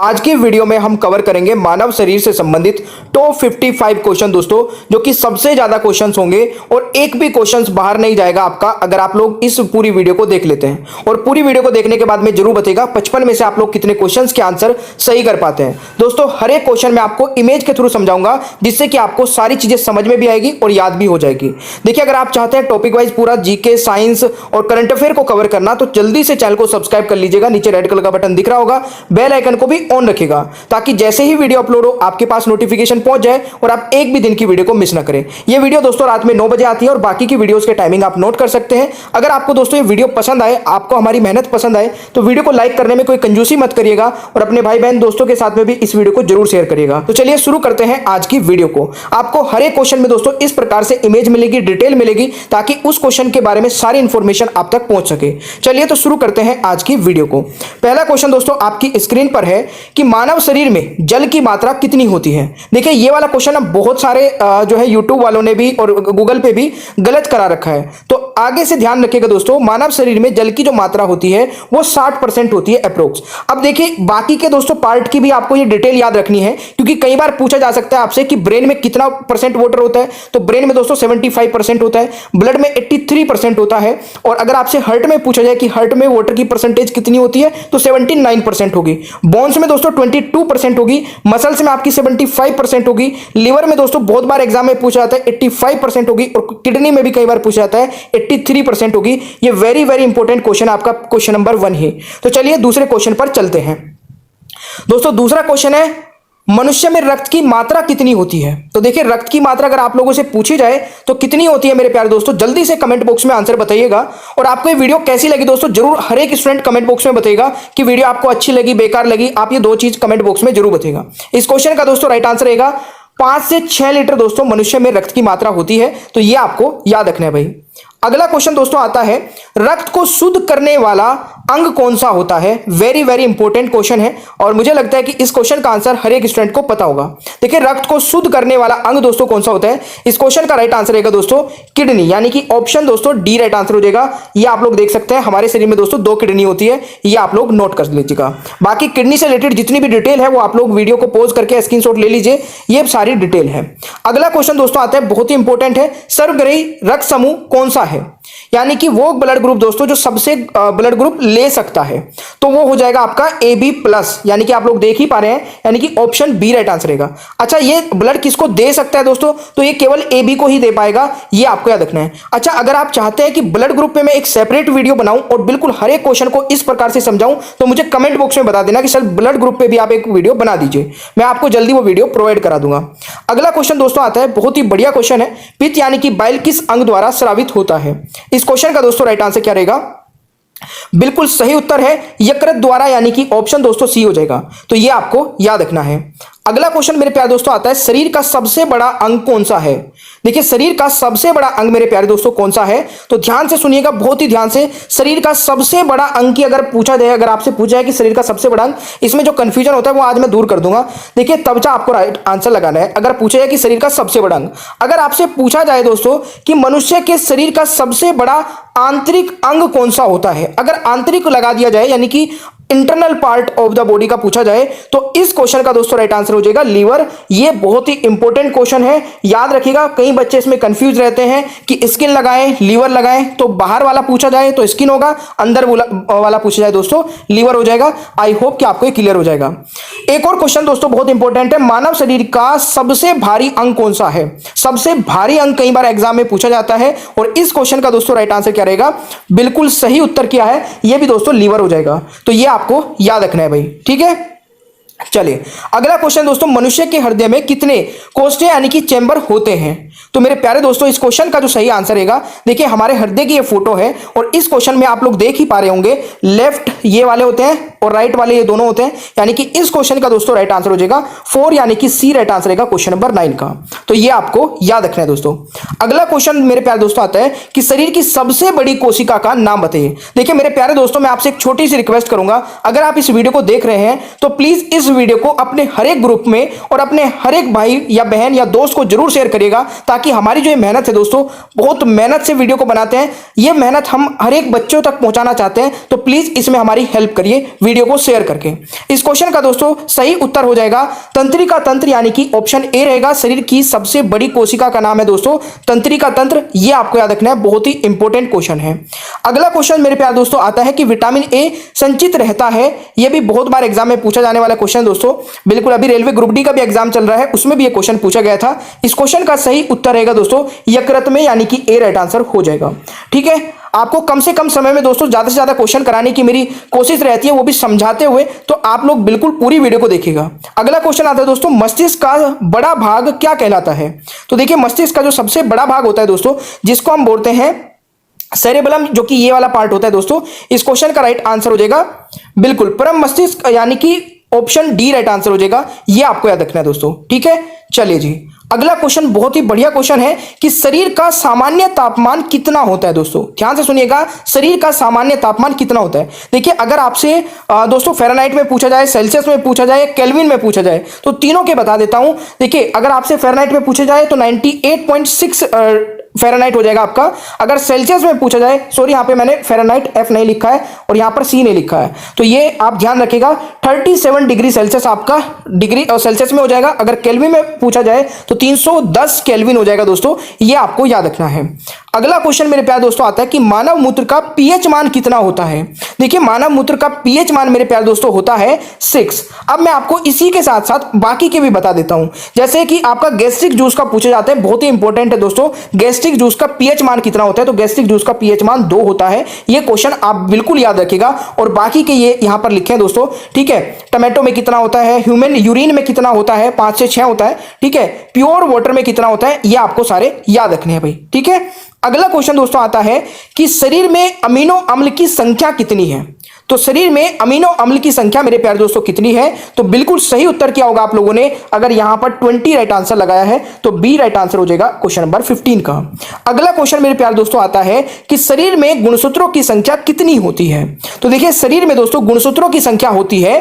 आज की वीडियो में हम कवर करेंगे मानव शरीर से संबंधित टॉप 55 क्वेश्चन दोस्तों, जो कि सबसे ज्यादा क्वेश्चंस होंगे और एक भी क्वेश्चंस बाहर नहीं जाएगा आपका अगर आप लोग इस पूरी वीडियो को देख लेते हैं। और पूरी वीडियो को देखने के बाद में जरूर बताइएगा 55 में से आप लोग कितने क्वेश्चंस के आंसर सही कर पाते हैं। दोस्तों हर एक क्वेश्चन में आपको इमेज के थ्रू समझाऊंगा, जिससे कि आपको सारी चीजें समझ में भी आएगी और याद भी हो जाएगी। देखिए, अगर आप चाहते हैं टॉपिक वाइज पूरा जीके, साइंस और करंट अफेयर को कवर करना, तो जल्दी से चैनल को सब्सक्राइब कर लीजिएगा। नीचे रेड कलर का बटन दिख रहा होगा, बेल आइकन को भी ऑन रखिएगा, ताकि जैसे ही वीडियो अपलोड हो आपके पास नोटिफिकेशन पहुंच जाए और आप एक भी दिन की वीडियो को मिस ना करें। यह वीडियो दोस्तों रात में 9 बजे आती है और बाकी की वीडियोस के टाइमिंग आप नोट कर सकते हैं। अगर आपको दोस्तों ये वीडियो पसंद आए, आपको हमारी मेहनत पसंद आए, तो वीडियो को लाइक करने में कोई कंजूसी मत करिएगा और अपने भाई बहन दोस्तों के साथ में भी इस वीडियो को जरूर शेयर करिएगा। तो चलिए शुरू करते हैं आज की वीडियो को। आपको हर एक क्वेश्चन में दोस्तों इस प्रकार से इमेज मिलेगी, डिटेल मिलेगी, ताकि उस क्वेश्चन के बारे में सारी इंफॉर्मेशन आप तक पहुंच सके। चलिए तो शुरू करते हैं आज की वीडियो को। पहला क्वेश्चन दोस्तों आपकी स्क्रीन पर है कि मानव शरीर में जल की मात्रा कितनी होती है। देखिए, ये वाला क्वेश्चन अब बहुत सारे जो है यूट्यूब वालों ने भी और गूगल पे भी गलत करा रखा है, तो आगे से ध्यान रखिएगा दोस्तों। मानव शरीर में जल की जो मात्रा होती है वो 60% होती है अप्रोक्स। अब देखिए, बाकी के दोस्तों पार्ट की भी आपको ये डिटेल याद रखनी है, क्योंकि कई बार पूछा जा सकता है आपसे कि ब्रेन में कितना परसेंट वाटर होता है। तो ब्रेन में दोस्तों 75% होता है, ब्लड में 83% होता है। और अगर आपसे हार्ट में पूछा जाए कि हार्ट में वाटर की परसेंटेज कितनी होती है, तो 79% होगी। बोन्स में दोस्तों 22% होगी, मसल्स में आपकी 75% होगी, लिवर में दोस्तों बहुत बार एग्जाम में पूछा जाता है 85% होगी, और किडनी में भी कई बार पूछा जाता है 83% होगी। ये वेरी वेरी इंपॉर्टेंट क्वेश्चन आपका क्वेश्चन नंबर 1 है। तो चलिए दूसरे क्वेश्चन पर चलते हैं। दोस्तों दूसरा क्वेश्चन है, मनुष्य में रक्त की मात्रा कितनी होती है। तो देखिए, रक्त की मात्रा अगर आप लोगों से पूछी जाए तो कितनी होती है मेरे प्यारे दोस्तों, जल्दी से कमेंट बॉक्स में आंसर बताइएगा। और आपको ये वीडियो कैसी लगी दोस्तों, जरूर हर एक स्टूडेंट कमेंट बॉक्स में बताइएगा कि वीडियो आपको अच्छी लगी, बेकार लगी। आप ये दो चीज कमेंट बॉक्स में जरूर बताइएगा। इस क्वेश्चन का दोस्तों राइट आंसर रहेगा 5 से 6 लीटर दोस्तों मनुष्य में रक्त की मात्रा होती है। तो ये आपको याद रखना है भाई। अगला क्वेश्चन दोस्तों आता है, रक्त को शुद्ध करने वाला अंग कौन सा होता है। वेरी वेरी इंपॉर्टेंट क्वेश्चन है और मुझे लगता है कि इस क्वेश्चन का आंसर हर एक स्टूडेंट को पता होगा। देखिए, रक्त को शुद्ध करने वाला अंग दोस्तों कौन सा होता है। इस क्वेश्चन का राइट आंसर रहेगा दोस्तों किडनी, यानी कि ऑप्शन दोस्तों डी राइट आंसर हो जाएगा। ये आप लोग देख सकते हैं, हमारे शरीर में दोस्तों 2 किडनी होती है, ये आप लोग नोट कर लीजिएगा। बाकी किडनी से रिलेटेड जितनी भी डिटेल है वो आप लोग वीडियो को पॉज करके स्क्रीनशॉट ले लीजिए, ये सारी डिटेल है। अगला क्वेश्चन दोस्तों आता है, बहुत ही इंपॉर्टेंट है, सर्वग्राही रक्त समूह कौन सा है, यानी कि वो ब्लड ग्रुप दोस्तों जो सबसे ब्लड ग्रुप ले सकता है, तो वो हो जाएगा आपका AB+, यानी कि आप लोग देख ही पा रहे हैं, यानी कि ऑप्शन बी राइट आंसर रहेगा। अच्छा, ये ब्लड किसको दे सकता है दोस्तों, तो ये केवल AB को ही दे पाएगा, ये आपको याद रखना है। अच्छा, अगर आप चाहते हैं कि ब्लड ग्रुप पे मैं एक सेपरेट वीडियो बनाऊं और बिल्कुल हर एक क्वेश्चन को इस प्रकार से समझाऊं, तो मुझे कमेंट बॉक्स में बता देना कि सर ब्लड ग्रुप पे भी आप एक वीडियो बना दीजिए, मैं आपको जल्दी वो वीडियो प्रोवाइड करा दूंगा। अगला क्वेश्चन दोस्तों आता है, बहुत ही बढ़िया क्वेश्चन है, पित्त यानी कि बाइल किस अंग द्वारा स्रावित होता है। इस क्वेश्चन का दोस्तों राइट आंसर क्या रहेगा, बिल्कुल सही उत्तर है यकृत द्वारा, यानी कि ऑप्शन दोस्तों सी हो जाएगा। तो ये आपको याद रखना है। अगला क्वेश्चन मेरे प्यारे दोस्तों आता है, शरीर का सबसे बड़ा अंग कौन सा है। देखिए, शरीर का सबसे बड़ा अंग मेरे प्यारे दोस्तों कौन सा है, तो ध्यान से सुनिएगा, बहुत ही ध्यान से। शरीर का सबसे बड़ा अंग की अगर पूछा जाए, अगर आपसे पूछा है कि शरीर का सबसे बड़ा अंग, इसमें जो कंफ्यूजन होता है वो आज मैं दूर कर दूंगा। देखिए, तब जा आपको राइट आंसर लगाना है। अगर पूछा जाए कि शरीर का सबसे बड़ा अंग, अगर आपसे पूछा जाए दोस्तों कि मनुष्य के शरीर का सबसे बड़ा आंतरिक अंग कौन सा होता है, अगर आंतरिक लगा दिया जाए, यानी कि internal part of the body का पूछा जाए, तो इस क्वेश्चन का दोस्तों राइट आंसर हो जाएगा लीवर। ये बहुत ही इंपॉर्टेंट क्वेश्चन है, याद रखिएगा। कई बच्चे इसमें कंफ्यूज रहते हैं कि स्किन लगाएं, लीवर लगाएं, तो बाहर वाला पूछा जाए तो स्किन होगा, अंदर वाला पूछा जाए दोस्तों लीवर हो जाएगा। आई होप कि आपको ये क्लियर हो जाएगा। एक और क्वेश्चन दोस्तों बहुत इंपॉर्टेंट है, मानव शरीर का सबसे भारी अंग कौन सा है। सबसे भारी अंग कई बार एग्जाम में पूछा जाता है, और इस क्वेश्चन का दोस्तों राइट आंसर क्या रहेगा, बिल्कुल सही उत्तर क्या है, यह भी दोस्तों लीवर हो जाएगा। तो ये आपको याद रखना है भाई, ठीक है। चलिए अगला क्वेश्चन दोस्तों, मनुष्य के हृदय में कितने कोष्ठे यानी कि चैम्बर होते हैं। तो मेरे प्यारे दोस्तों, इस क्वेश्चन का जो सही आंसर रहेगा, देखिए हमारे हृदय की ये फोटो है, और इस क्वेश्चन में आप लोग देख ही पा रहे होंगे, लेफ्ट ये वाले होते हैं और राइट वाले ये दोनों होते हैं, यानी कि इस क्वेश्चन का दोस्तों राइट आंसर हो जाएगा 4, यानी कि सी राइट आंसर रहेगा क्वेश्चन नंबर 9 का। तो ये आपको याद रखना है दोस्तों। अगला क्वेश्चन मेरे प्यारे दोस्तों आता है कि शरीर की सबसे बड़ी कोशिका का नाम बताइए। देखिए मेरे प्यारे दोस्तों, मैं आपसे एक छोटी सी रिक्वेस्ट करूंगा, अगर आप इस वीडियो को देख रहे हैं तो प्लीज इस वीडियो को अपने हर एक ग्रुप में और अपने हर एक भाई या बहन या दोस्त को जरूर शेयर करिएगा, ताकि हमारी जो ये मेहनत है दोस्तों, बहुत मेहनत से वीडियो को बनाते हैं, ये मेहनत हम हर एक बच्चों तक पहुंचाना चाहते हैं। तो प्लीज इसमें हमारी हेल्प करिए वीडियो को शेयर करके। इस क्वेश्चन का दोस्तों सही उत्तर हो जाएगा तंत्रिका तंत्र, यानी कि ऑप्शन ए रहेगा। शरीर की सबसे बड़ी कोशिका का नाम है दोस्तों तंत्रिका तंत्र, ये आपको याद रखना है, बहुत ही इंपॉर्टेंट क्वेश्चन है। अगला क्वेश्चन मेरे प्यारे दोस्तों आता है कि विटामिन ए संचित रहता है, यह भी बहुत बार एग्जाम में पूछा जाने वाला क्वेश्चन दोस्तों। बिल्कुल, अभी रेलवे ग्रुप डी का भी एग्जाम चल रहा है, उसमें भी यह क्वेश्चन पूछा गया था। इस क्वेश्चन का सही उत्तर रहेगा दोस्तों यकृत में, यानी कि ए राइट आंसर हो जाएगा। ठीक है, आपको कम से कम समय में दोस्तों ज्यादा से ज्यादा क्वेश्चन कराने की मेरी कोशिश रहती है, वो भी समझाते हुए, तो आप लोग बिल्कुल पूरी वीडियो को देखिएगा। अगला क्वेश्चन आता है दोस्तों मस्तिष्क का बड़ा भाग क्या कहलाता है। तो देखिए, मस्तिष्क का जो सबसे बड़ा भाग होता है दोस्तों, जिसको हम बोलते हैं सेरेबेलम, जो कि ये वाला पार्ट होता है दोस्तों, इस क्वेश्चन का राइट आंसर हो जाएगा बिल्कुल परम मस्तिष्क, यानी कि ऑप्शन डी राइट आंसर हो जाएगा। ये आपको याद रखना है दोस्तों। ठीक है, चलिए जी, अगला क्वेश्चन बहुत ही बढ़िया क्वेश्चन है कि शरीर का सामान्य तापमान कितना होता है दोस्तों। ध्यान से सुनिएगा, शरीर का सामान्य तापमान कितना होता है। देखिए, अगर आपसे दोस्तों फ़ारेनहाइट में पूछा जाए, सेल्सियस में पूछा जाए, केल्विन में पूछा जाए, तो तीनों के बता देता हूं। देखिए, अगर आपसे फ़ारेनहाइट में पूछा जाए तो 98.6 फ़ारेनहाइट हो जाएगा आपका। अगर सेल्सियस में पूछा जाए, सॉरी यहाँ पे मैंने फ़ारेनहाइट एफ नहीं लिखा है और यहाँ पर सी नहीं लिखा है, तो ये आप ध्यान रखिएगा 37 डिग्री सेल्सियस आपका डिग्री और सेल्सियस में हो जाएगा। अगर केल्विन में पूछा जाए तो 310 केल्विन हो जाएगा दोस्तों, ये आपको याद रखना है। अगला क्वेश्चन मेरे प्यारे दोस्तों आता है कि मानव मूत्र का पीएच मान कितना होता है। देखिए, मानव मूत्र का पीएच मान मेरे प्यारे दोस्तों होता है 6। अब मैं आपको इसी के साथ साथ बाकी के भी बता देता हूं। जैसे कि आपका गैस्ट्रिक जूस का पूछा जाता है, बहुत ही इंपॉर्टेंट है दोस्तों, गैस्ट्रिक जूस का पीएच मान कितना होता है। तो गैस्ट्रिक जूस का पीएच मान 2 होता है। ये क्वेश्चन आप बिल्कुल याद रखिएगा, और बाकी के ये यहां पर लिखे हैं दोस्तों। ठीक है, टमाटो में कितना होता है, ह्यूमन यूरिन में कितना होता है, 5 से 6 होता है। ठीक है, प्योर वाटर में कितना होता है, ये आपको सारे याद रखने हैं भाई। ठीक है, अगला क्वेश्चन दोस्तों आता है कि शरीर में अमीनो अम्ल की संख्या कितनी है। तो शरीर में अमीनो अम्ल की संख्या मेरे प्यारे दोस्तों कितनी है। तो बिल्कुल सही उत्तर क्या होगा आप लोगों ने, अगर यहां पर 20 राइट आंसर लगाया है तो बी राइट आंसर हो जाएगा क्वेश्चन नंबर 15 का। अगला क्वेश्चन मेरे प्यारे दोस्तों आता है कि शरीर में गुणसूत्रों की संख्या कितनी होती है। तो देखिए, शरीर में दोस्तों गुणसूत्रों की संख्या होती है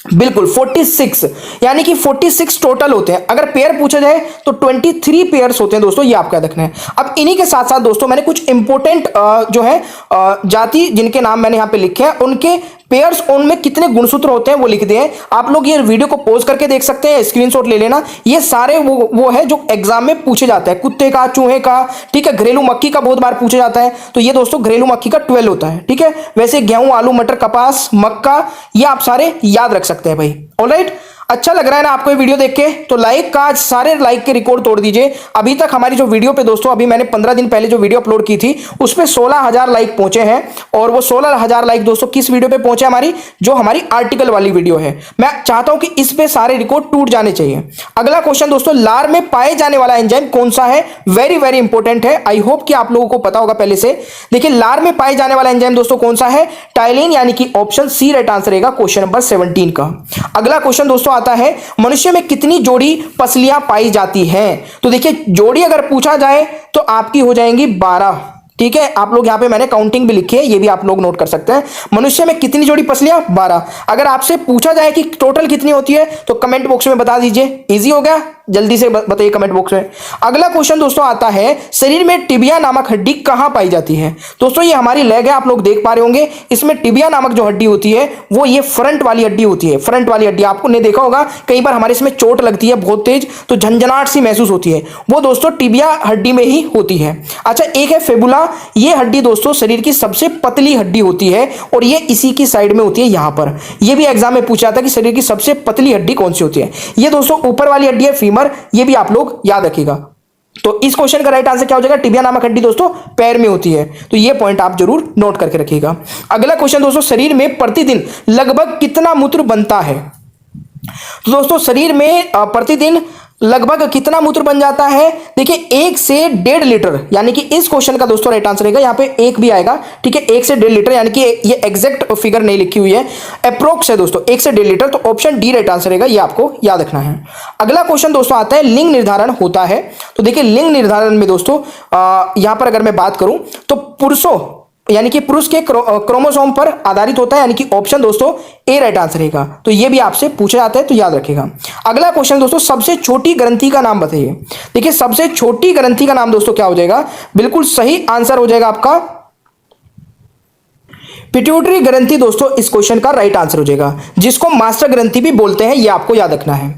बिल्कुल 46, यानी कि 46 टोटल होते हैं। अगर पेयर पूछा जाए तो 23 पेयर्स होते हैं दोस्तों, ये आपका रखना है। अब इन्हीं के साथ साथ दोस्तों मैंने कुछ इंपॉर्टेंट जो है जाति जिनके नाम मैंने यहां पे लिखे हैं, उनके पेयर्स, उनमें कितने गुणसूत्र होते हैं वो लिख दिए हैं। आप लोग ये वीडियो को पॉज करके देख सकते हैं, स्क्रीनशॉट ले लेना। ये सारे वो है जो एग्जाम में पूछे जाते हैं, कुत्ते का, चूहे का, ठीक है, घरेलू मक्खी का बहुत बार पूछा जाता है। तो ये दोस्तों घरेलू मक्खी का 12 होता है। ठीक है, वैसे गेहूं, आलू, मटर, कपास, मक्का, ये आप सारे याद रख सकते हैं भाई। ऑलराइट, अच्छा लग रहा है ना आपको ये वीडियो देख के, तो लाइक का सारे लाइक के रिकॉर्ड तोड़ दीजिए। अभी तक हमारी जो वीडियो पे दोस्तों, अभी मैंने 15 दिन पहले जो वीडियो अपलोड की थी उस पे 16,000 लाइक पहुंचे हैं, और वो 16,000 लाइक दोस्तों किस वीडियो पे पहुंचे, हमारी जो हमारी आर्टिकल वाली वीडियो है। मैं चाहता हूं कि इस पे सारे रिकॉर्ड टूट जाने चाहिए। अगला क्वेश्चन दोस्तों, लार में पाए जाने वाला एंजाइम कौन सा है। वेरी वेरी इंपॉर्टेंट है, आई होप कि आप लोगों को पता होगा पहले से। देखिए, लार में पाए जाने वाला एंजाइम दोस्तों कौन सा है, टाइलिन, यानी कि ऑप्शन सी राइट आंसर रहेगा क्वेश्चन नंबर 17 का। अगला क्वेश्चन दोस्तों आता है मनुष्य में कितनी जोड़ी पसलियां पाई जाती हैं। तो देखिए, जोड़ी अगर पूछा जाए तो आपकी हो जाएंगी 12। ठीक है, आप लोग यहां पे मैंने काउंटिंग भी लिखी है, ये भी आप लोग नोट कर सकते हैं। मनुष्य में कितनी जोड़ी पसलियां, 12। अगर आपसे पूछा जाए कि टोटल कितनी होती है तो कमेंट बॉक्स में बता दीजिए। इजी हो गया, जल्दी से बताइए कमेंट बॉक्स में। अगला क्वेश्चन दोस्तों आता है, शरीर में टिबिया नामक हड्डी कहां पाई जाती है। दोस्तों, ये हमारी लेग है, आप लोग देख पा रहे होंगे। इसमें टिबिया नामक जो हड्डी होती है वो ये फ्रंट वाली हड्डी होती है। फ्रंट वाली हड्डी आपको ने देखा होगा, कई बार हमारे इसमें चोट लगती है बहुत तेज, तो झंझनाहट सी महसूस होती है, वो दोस्तों टिबिया हड्डी में ही होती है। अच्छा, एक है फेबुला, ये हड्डी दोस्तों शरीर की सबसे पतली हड्डी होती है, और ये इसी की साइड में होती है यहां पर। ये भी एग्जाम में पूछा था कि शरीर की सबसे पतली हड्डी कौन सी होती है। ये दोस्तों ऊपर वाली हड्डी है फीमर, ये भी आप लोग याद रखिएगा। तो इस क्वेश्चन का राइट आंसर क्या हो जाएगा, टिबिया नामक हड्डी दोस्तों पैर में होती है। तो ये पॉइंट आप जरूर नोट करके रखिएगा। अगला क्वेश्चन दोस्तों, शरीर में प्रतिदिन लगभग कितना मूत्र बनता है। तो दोस्तों, शरीर में प्रतिदिन लगभग कितना मूत्र बन जाता है। देखिए, 1 से 1.5 लीटर, यानी कि इस क्वेश्चन का दोस्तों राइट आंसर रहेगा, यहाँ पे 1 भी आएगा। ठीक है, 1 से 1.5 लीटर, यानी कि ये एग्जैक्ट फिगर नहीं लिखी हुई है, अप्रोक्स है दोस्तों, 1 से 1.5 लीटर। तो ऑप्शन डी राइट आंसर रहेगा, ये आपको याद रखना है। अगला क्वेश्चन दोस्तों आता है, लिंग निर्धारण होता है। तो देखिए, लिंग निर्धारण में दोस्तों यहां पर अगर मैं बात करूं तो पुरुषों यानी कि पुरुष के क्रोमोसोम पर आधारित होता है, यानी कि ऑप्शन दोस्तों ए राइट आंसर रहेगा। तो ये भी आपसे पूछा जाता है, तो याद रखिएगा। अगला क्वेश्चन दोस्तों, सबसे छोटी ग्रंथि का नाम बताइए। देखिए सबसे छोटी ग्रंथि का नाम दोस्तों क्या हो जाएगा, बिल्कुल सही आंसर हो जाएगा आपका पिट्यूटरी ग्रंथि दोस्तों, इस क्वेश्चन का राइट आंसर हो जाएगा, जिसको मास्टर ग्रंथि भी बोलते हैं, ये आपको याद रखना है।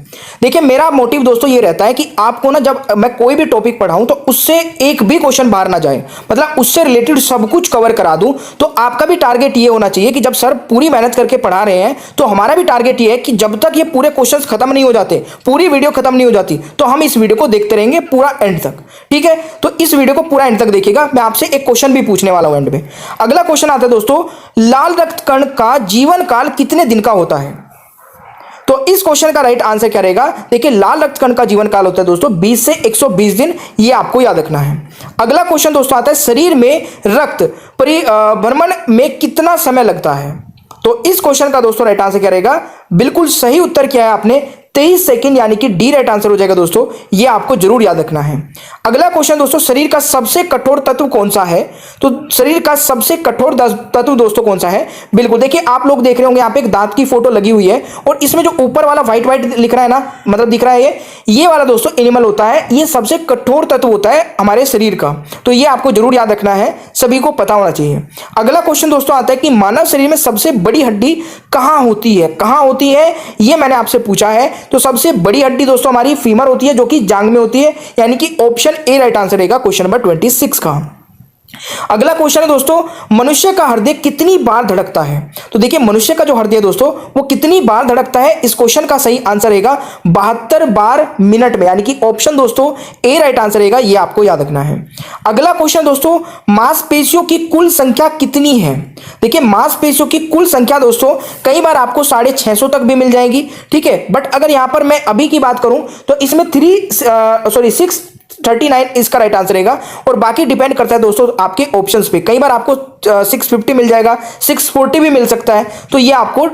देखिए मेरा मोटिव दोस्तों ये रहता है कि आपको ना जब मैं कोई भी टॉपिक पढ़ाऊं तो उससे एक भी क्वेश्चन बाहर ना जाए, मतलब उससे रिलेटेड सब कुछ कवर करा दूं। तो आपका भी टारगेट ये होना चाहिए कि जब सर पूरी मेहनत करके पढ़ा रहे हैं तो हमारा भी टारगेट ये है कि जब तक ये पूरे क्वेश्चन खत्म नहीं हो जाते, पूरी वीडियो खत्म नहीं हो जाती, तो हम इस वीडियो को देखते रहेंगे पूरा एंड तक। ठीक है, तो इस वीडियो को पूरा एंड तक देखिएगा। मैं आपसे एक क्वेश्चन भी पूछने वाला हूं एंड में। अगला क्वेश्चन आता है दोस्तों, लाल रक्त कण का जीवन काल कितने दिन का होता है। तो इस क्वेश्चन का राइट आंसर क्या रहेगा, देखिए लाल रक्त कण का जीवन काल होता है दोस्तों 20 से 120 दिन, ये आपको याद रखना है। अगला क्वेश्चन दोस्तों आता है, शरीर में रक्त परिभ्रमण में कितना समय लगता है। तो इस क्वेश्चन का दोस्तों राइट आंसर क्या रहेगा, बिल्कुल सही उत्तर किया है आपने, 23 सेकंड, यानी कि डी राइट आंसर हो जाएगा दोस्तों, ये आपको जरूर याद रखना है। अगला क्वेश्चन दोस्तों, शरीर का सबसे कठोर तत्व कौन सा है। तो शरीर का सबसे कठोर तत्व दोस्तों कौन सा है, बिल्कुल देखिए आप लोग देख रहे होंगे यहाँ पे एक दांत की फोटो लगी हुई है, और इसमें जो ऊपर वाला व्हाइट व्हाइट लिख रहा है ना, मतलब दिख रहा है ये वाला दोस्तों एनिमल होता है, ये सबसे कठोर तत्व होता है हमारे शरीर का। तो ये आपको जरूर याद रखना है, सभी को पता होना चाहिए। अगला क्वेश्चन दोस्तों आता है कि मानव शरीर में सबसे बड़ी हड्डी कहां होती है, कहां होती है, ये मैंने आपसे पूछा है। तो सबसे बड़ी हड्डी दोस्तों हमारी फीमर होती है, जो कि जांग में होती है, यानी कि ऑप्शन ए राइट आंसर रहेगा क्वेश्चन नंबर 26 का। अगला क्वेश्चन है दोस्तों, मनुष्य का हृदय कितनी बार धड़कता है। तो देखिए मनुष्य का जो हृदय दोस्तों वो कितनी बार धड़कता है, इस क्वेश्चन का सही आंसर रहेगा 72 बार मिनट में, यानी कि ऑप्शन दोस्तों ए राइट आंसर रहेगा, ये आपको याद रखना है। अगला क्वेश्चन दोस्तों, मांसपेशियों की कुल संख्या कितनी है। देखिए मांसपेशियों की कुल संख्या दोस्तों कई बार आपको 650 तक भी मिल जाएगी, ठीक है, बट अगर यहां पर मैं अभी की बात करूं तो इसमें 639 इसका राइट आंसर रहेगा, और बाकी डिपेंड करता है दोस्तों आपके ऑप्शंस पे। कई बार आपको 650 मिल जाएगा, 640 भी मिल सकता है, तो ये आपको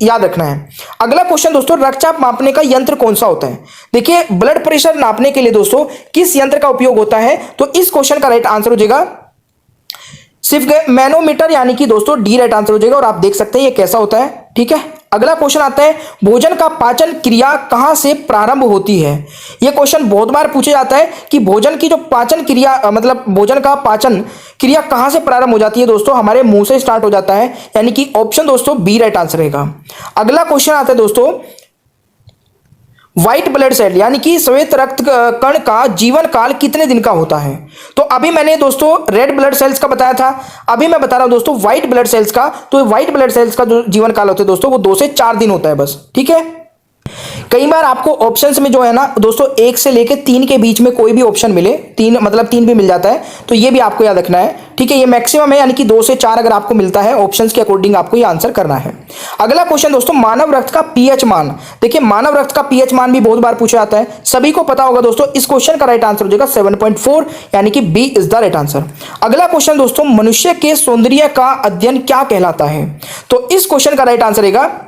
याद रखना है। अगला क्वेश्चन दोस्तों, रक्तचाप मापने का यंत्र कौन सा होता है। देखिए ब्लड प्रेशर नापने के लिए दोस्तों किस यंत्र का उपयोग होता है, तो इस क्वेश्चन का राइट आंसर हो जाएगा सिर्फ मैनोमीटर, यानी कि दोस्तों डी राइट आंसर हो जाएगा, और आप देख सकते हैं ये कैसा होता है। ठीक है, अगला क्वेश्चन आता है, भोजन का पाचन क्रिया कहां से प्रारंभ होती है। यह क्वेश्चन बहुत बार पूछा जाता है कि भोजन की जो पाचन क्रिया मतलब भोजन का पाचन क्रिया कहां से प्रारंभ हो जाती है, दोस्तों हमारे मुंह से स्टार्ट हो जाता है, यानी कि ऑप्शन दोस्तों बी राइट आंसर रहेगा। अगला क्वेश्चन आता है दोस्तों, व्हाइट ब्लड सेल यानी कि श्वेत रक्त कण का जीवन काल कितने दिन का होता है। तो अभी मैंने दोस्तों रेड ब्लड सेल्स का बताया था, अभी मैं बता रहा हूं दोस्तों व्हाइट ब्लड सेल्स का। तो व्हाइट ब्लड सेल्स का जो जीवन काल होता है दोस्तों वो 2 से 4 दिन होता है बस। ठीक है, कई बार आपको ऑप्शंस में जो है ना दोस्तों 1 से लेके 3 के बीच में कोई भी ऑप्शन मिले, 3 भी मिल जाता है, तो ये भी आपको याद रखना है। ठीक है, ये मैक्सिमम है, यानी कि 2 से 4 अगर आपको मिलता है ऑप्शंस के अकॉर्डिंग आपको ये आंसर करना है। अगला क्वेश्चन दोस्तों, मानव रक्त का पीएच मान। देखिए मानव रक्त का पीएच मान भी बहुत बार पूछा जाता है, सभी को पता होगा दोस्तों। इस क्वेश्चन का राइट आंसर हो जाएगा 7.4, यानी कि B is the right answer. अगला क्वेश्चन दोस्तों, मनुष्य के सौंदर्य का अध्ययन क्या कहलाता है। तो इस क्वेश्चन का राइट आंसर रहेगा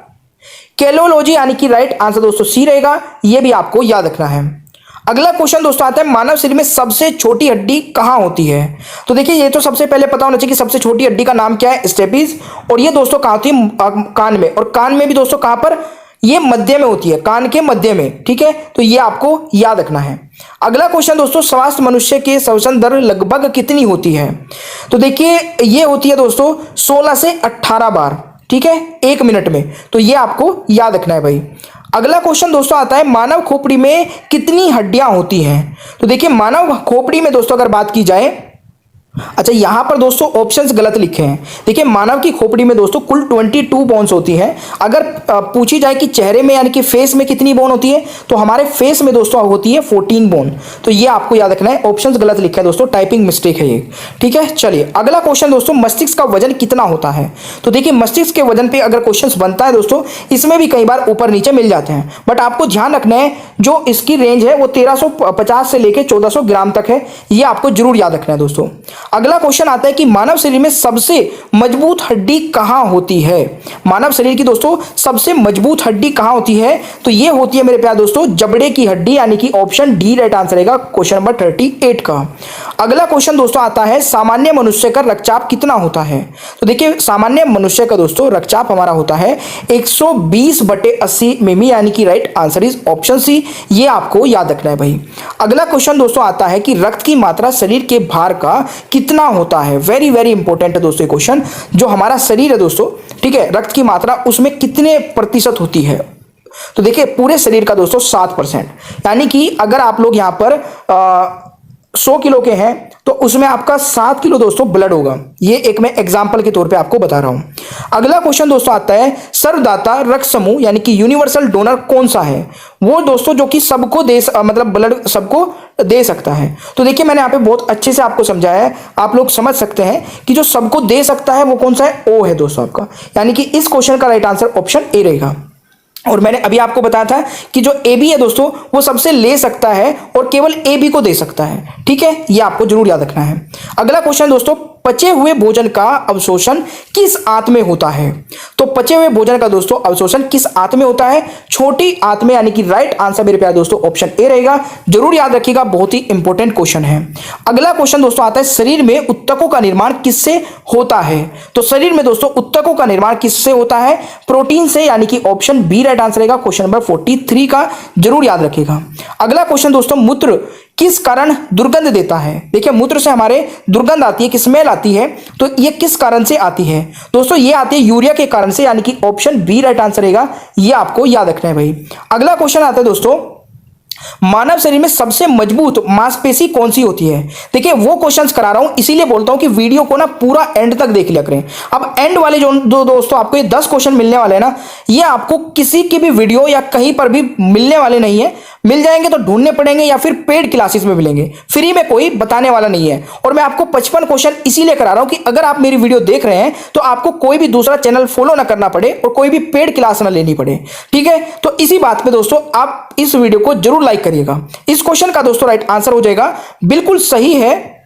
कैलोलॉजी, यानी कि राइट आंसर दोस्तों सी रहेगा, यह भी आपको याद रखना है। अगला क्वेश्चन दोस्तों आता है, मानव शरीर में सबसे छोटी हड्डी कहां होती है। तो देखिए ये तो सबसे पहले पता होना चाहिए कि सबसे छोटी हड्डी का नाम क्या है, स्टेपिस, और ये दोस्तों कहां होती है, कान में, और कान में भी दोस्तों कहां पर, ये मध्य में होती है, कान के मध्य में। ठीक है, तो ये आपको याद रखना है। अगला क्वेश्चन दोस्तों, स्वस्थ मनुष्य के श्वसन दर लगभग कितनी होती है। तो देखिए ये होती है दोस्तों 16 से 18 बार, ठीक है, 1 मिनट में, तो ये आपको याद रखना है भाई। अगला क्वेश्चन दोस्तों आता है, मानव खोपड़ी में कितनी हड्डियां होती हैं। तो देखिए मानव खोपड़ी में दोस्तों अगर बात की जाए, अच्छा यहां पर दोस्तों ऑप्शंस गलत लिखे हैं। देखिए मानव की खोपड़ी में दोस्तों कुल 22 बोन्स होती हैं। अगर पूछी जाए कि चेहरे में यानी कि फेस में कितनी बोन होती है, तो हमारे फेस में दोस्तों होती है 14 बोन। तो ये आपको याद रखना है, ऑप्शंस गलत लिखा है दोस्तों, टाइपिंग मिस्टेक है ये। ठीक है, चलिए अगला क्वेश्चन दोस्तों, मस्तिष्क का वजन कितना होता है। तो देखिए मस्तिष्क के वजन पे अगर क्वेश्चन बनता है दोस्तों, इसमें भी कई बार ऊपर नीचे मिल जाते हैं, बट आपको ध्यान रखना है जो इसकी रेंज है वो 1350 से लेकर 1400 ग्राम तक है, ये आपको जरूर याद रखना है दोस्तों। अगला क्वेश्चन आता है कि मानव शरीर में सबसे मजबूत हड्डी कहां होती है। मानव शरीर की दोस्तों सबसे मजबूत हड्डी कहां होती है, तो ये होती है मेरे प्यारे दोस्तों जबड़े की हड्डी, यानी कि ऑप्शन डी राइट आंसर रहेगा क्वेश्चन नंबर 38 का। अगला क्वेश्चन दोस्तों आता है सामान्य मनुष्य का रक्तचाप कितना होता है। तो देखिए सामान्य मनुष्य का दोस्तों रक्तचाप हमारा होता है 120/80 मिमी, यानी कि right answer is option C. ये आपको याद रखना है भाई। अगला क्वेश्चन दोस्तों आता है कि रक्त की मात्रा शरीर के भार का कितना होता है। वेरी वेरी इंपॉर्टेंट है दोस्तों क्वेश्चन। जो हमारा शरीर है दोस्तों, ठीक है, रक्त की मात्रा उसमें कितने प्रतिशत होती है। तो देखिए पूरे शरीर का दोस्तों 7%, यानी कि अगर आप लोग यहां पर 100 किलो के हैं तो उसमें आपका 7 किलो दोस्तों ब्लड होगा। ये एक मैं एग्जांपल के तौर पे आपको बता रहा हूं। अगला क्वेश्चन दोस्तों आता है सर्वदाता रक्त समूह यानी कि यूनिवर्सल डोनर कौन सा है। वो दोस्तों जो कि सबको दे मतलब ब्लड सबको दे सकता है। तो देखिए मैंने यहाँ पे बहुत अच्छे से आपको समझाया है, आप लोग समझ सकते हैं कि जो सबको दे सकता है वो कौन सा है, ओ है दोस्तों आपका। यानी कि इस क्वेश्चन का राइट आंसर ऑप्शन ए रहेगा। और मैंने अभी आपको बताया था कि जो ए बी है दोस्तों वो सबसे ले सकता है और केवल ए बी को दे सकता है। ठीक है, ये आपको जरूर याद रखना है। अगला क्वेश्चन दोस्तों पचे हुए भोजन का अवशोषण किस आंत में होता है। तो पचे हुए भोजन का दोस्तों अवशोषण किस आंत में होता है, छोटी आंत में, यानी कि राइट आंसर मेरे प्यारे दोस्तों ऑप्शन ए रहेगा। जरूर याद रखिएगा, बहुत ही इंपॉर्टेंट क्वेश्चन है। अगला क्वेश्चन दोस्तों आता है शरीर में उत्तकों का निर्माण किससे होता है। तो शरीर में दोस्तों उत्तकों का निर्माण किससे होता है, प्रोटीन से, यानी कि ऑप्शन बी राइट आंसर रहेगा क्वेश्चन नंबर 43 का। जरूर याद रखिएगा। अगला क्वेश्चन दोस्तों मूत्र किस कारण दुर्गंध देता है। देखिए मूत्र से हमारे दुर्गंध आती है, कि स्मेल आती है, तो ये किस कारण से आती है दोस्तों, ये आती है यूरिया के कारण से, यानी कि ऑप्शन बी राइट आंसर रहेगा। ये आपको याद रखना है भाई। अगला क्वेश्चन आता है दोस्तों मानव शरीर में सबसे मजबूत मांसपेशी कौन सी होती है। देखिए वो क्वेश्चंस करा रहा हूं, इसीलिए बोलता हूं कि वीडियो को ना पूरा एंड तक देख लिया करें। अब एंड वाले जो दोस्तों आपको ये 10 क्वेश्चन मिलने वाले हैं ना, ये आपको किसी की भी वीडियो या कहीं पर भी मिलने वाले नहीं है। मिल जाएंगे तो ढूंढने पड़ेंगे या फिर पेड क्लासेस में मिलेंगे, फ्री में कोई बताने वाला नहीं है। और मैं आपको 55 क्वेश्चन इसीलिए करा रहा हूं कि अगर आप मेरी वीडियो देख रहे हैं तो आपको कोई भी दूसरा चैनल फॉलो ना करना पड़े और कोई भी पेड क्लास ना लेनी पड़े। ठीक है, तो इसी बात पे दोस्तों आप इस वीडियो को जरूर लाइक करिएगा। इस क्वेश्चन का दोस्तों राइट आंसर हो जाएगा, बिल्कुल सही है,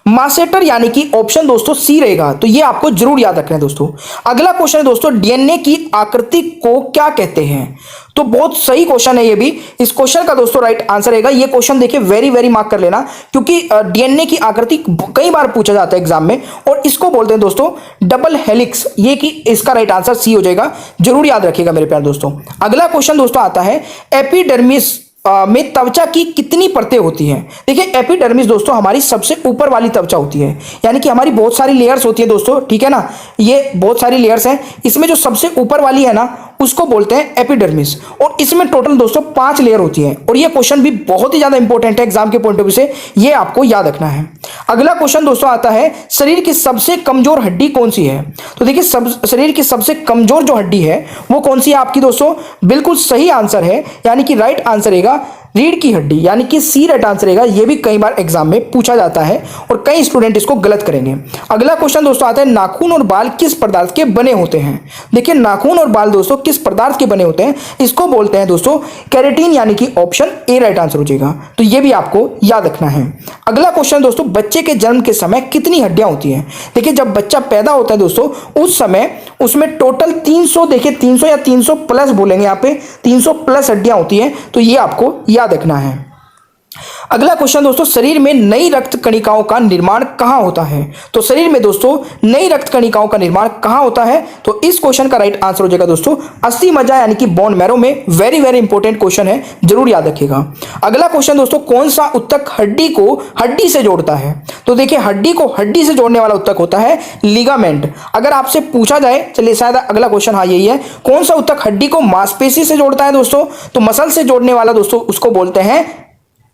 मासेटर, यानी कि ऑप्शन दोस्तों सी रहेगा। तो ये आपको जरूर याद रखना है दोस्तों। अगला क्वेश्चन है दोस्तों डीएनए की आकृति को क्या कहते हैं। तो बहुत सही क्वेश्चन है ये भी। इस क्वेश्चन का दोस्तों राइट आंसर रहेगा, ये क्वेश्चन देखिए वेरी वेरी मार्क कर लेना, क्योंकि डीएनए की आकृति कई बार पूछा जाता है एग्जाम में, और इसको बोलते हैं दोस्तों डबल हेलिक्स। ये कि इसका राइट आंसर सी हो जाएगा। जरूर याद रखिएगा मेरे प्यारे दोस्तों। अगला क्वेश्चन दोस्तों आता है एपिडर्मिस में त्वचा की कितनी परतें होती हैं। देखिए एपिडर्मिस दोस्तों हमारी सबसे ऊपर वाली त्वचा होती है, यानी कि हमारी बहुत सारी लेयर्स होती है दोस्तों। ठीक है ना, ये बहुत सारी लेयर्स हैं, इसमें जो सबसे ऊपर वाली है ना उसको बोलते हैं एपिडर्मिस, और इसमें टोटल दोस्तों 5 लेयर होती है। और ये क्वेश्चन भी बहुत ही ज्यादा इंपॉर्टेंट है एग्जाम के पॉइंट ऑफ व्यू से, ये आपको याद रखना है। अगला क्वेश्चन दोस्तों आता है शरीर की सबसे कमजोर हड्डी कौन सी है। तो देखिए शरीर की सबसे कमजोर जो हड्डी है वो कौन सी है आपकी दोस्तों, बिल्कुल सही आंसर है, यानी कि राइट आंसर रहेगा रीढ़ की हड्डी, यानी कि सी राइट आंसर रहेगा। ये भी कई बार एग्जाम में पूछा जाता है और कई स्टूडेंट इसको गलत करेंगे। अगला क्वेश्चन दोस्तों आता है नाखून और बाल किस पदार्थ के बने होते हैं। देखिए नाखून और बाल दोस्तों किस पदार्थ के बने होते हैं, इसको बोलते हैं दोस्तों केराटिन, यानी कि ऑप्शन ए राइट आंसर हो जाएगा। तो ये भी आपको याद रखना है। अगला क्वेश्चन दोस्तों बच्चे के जन्म के समय कितनी हड्डियां होती हैं। देखिए जब बच्चा पैदा होता है दोस्तों उस समय उसमें टोटल 300, देखिए 300 या 300 प्लस बोलेंगे, यहाँ पे 300 प्लस हड्डियां होती हैं। तो ये आपको याद रखना है। अगला क्वेश्चन दोस्तों शरीर में नई रक्त कणिकाओं का निर्माण कहां होता है। तो शरीर में दोस्तों नई रक्त कणिकाओं का निर्माण कहां होता है, तो इस क्वेश्चन का राइट आंसर हो जाएगा दोस्तों अस्थि मज्जा, यानी कि बोन मैरो में। वेरी वेरी इंपॉर्टेंट क्वेश्चन है, जरूर याद रखिएगा। अगला क्वेश्चन दोस्तों कौन सा उत्तक हड्डी को हड्डी से जोड़ता है। तो देखिए हड्डी को हड्डी से जोड़ने वाला उत्तक होता है लिगामेंट। अगर आपसे पूछा जाए, चलिए शायद अगला क्वेश्चन हाँ यही है, कौन सा उत्तक हड्डी को मांसपेशी से जोड़ता है दोस्तों, तो मसल से जोड़ने वाला दोस्तों उसको बोलते हैं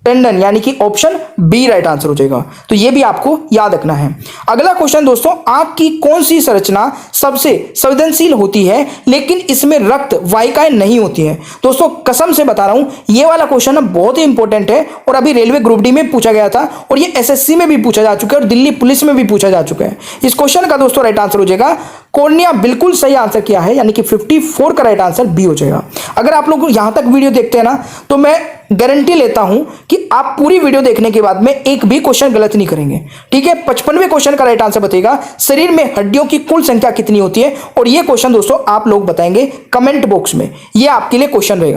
टेंडन, यानी कि ऑप्शन बी राइट आंसर हो जाएगा। तो ये भी आपको याद रखना है। अगला क्वेश्चन दोस्तों आंख की कौन सी संरचना सबसे संवेदनशील होती है लेकिन इसमें रक्त वाहिकाएं नहीं होती है। दोस्तों कसम से बता रहा हूं ये वाला क्वेश्चन ना बहुत ही इंपॉर्टेंट है, और अभी रेलवे ग्रुप डी में पूछा गया था, और ये एसएससी में भी पूछा जा चुका है, और दिल्ली पुलिस में भी पूछा जा चुका है। इस क्वेश्चन का दोस्तों राइट आंसर हो जाएगा कॉर्निया। बिल्कुल सही आंसर किया है, यानी कि 54 का राइट आंसर बी हो जाएगा। अगर आप लोग यहां तक वीडियो देखते हैं ना, तो मैं गारंटी लेता हूं कि आप पूरी वीडियो देखने के बाद में एक भी क्वेश्चन गलत नहीं करेंगे। ठीक है, 55वें क्वेश्चन का राइट आंसर बताइएगा, शरीर में हड्डियों की कुल संख्या कितनी होती है? और ये क्वेश्चन दोस्तों आप लोग बताएंगे कमेंट बॉक्स में, ये आपके लिए क्वेश्चन रहेगा।